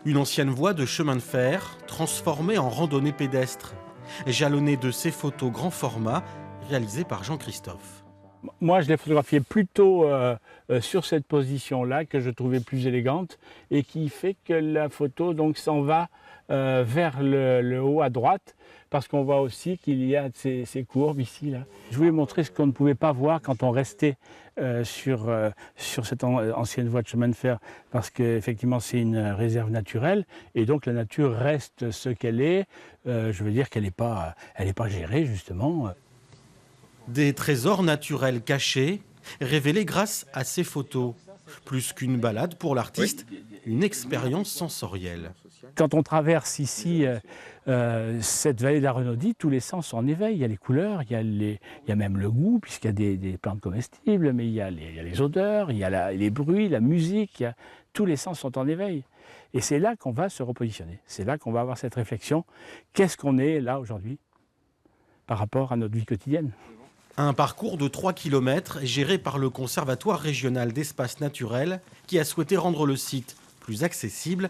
Une ancienne voie de chemin de fer transformée en randonnée pédestre, jalonnée de ces photos grand format réalisées par Jean-Christophe. Moi, je l'ai photographié plutôt sur cette position-là, que je trouvais plus élégante, et qui fait que la photo donc s'en va vers le haut à droite, parce qu'on voit aussi qu'il y a ces courbes ici. Là. Je voulais montrer ce qu'on ne pouvait pas voir quand on restait sur cette ancienne voie de chemin de fer, parce qu'effectivement c'est une réserve naturelle, et donc la nature reste ce qu'elle est. Je veux dire qu'elle n'est pas gérée justement. Des trésors naturels cachés, révélés grâce à ces photos. Plus qu'une balade pour l'artiste, une expérience sensorielle. Quand on traverse ici cette vallée de la Renaudie, tous les sens sont en éveil. Il y a les couleurs, il y a même le goût, puisqu'il y a des plantes comestibles, mais il y a les odeurs, il y a les bruits, la musique. Tous les sens sont en éveil. Et c'est là qu'on va se repositionner. C'est là qu'on va avoir cette réflexion. Qu'est-ce qu'on est là aujourd'hui par rapport à notre vie quotidienne ? Un parcours de 3 km géré par le Conservatoire régional d'espaces naturels qui a souhaité rendre le site plus accessible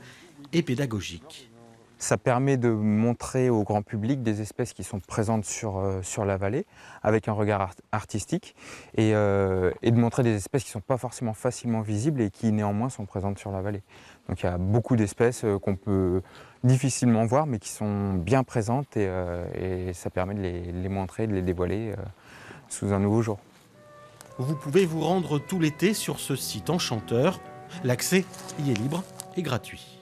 et pédagogique. Ça permet de montrer au grand public des espèces qui sont présentes sur la vallée avec un regard artistique et de montrer des espèces qui ne sont pas forcément facilement visibles et qui néanmoins sont présentes sur la vallée. Donc il y a beaucoup d'espèces qu'on peut difficilement voir mais qui sont bien présentes et ça permet de les montrer, de les dévoiler sous un nouveau jour. Vous pouvez vous rendre tout l'été sur ce site enchanteur. L'accès y est libre et gratuit.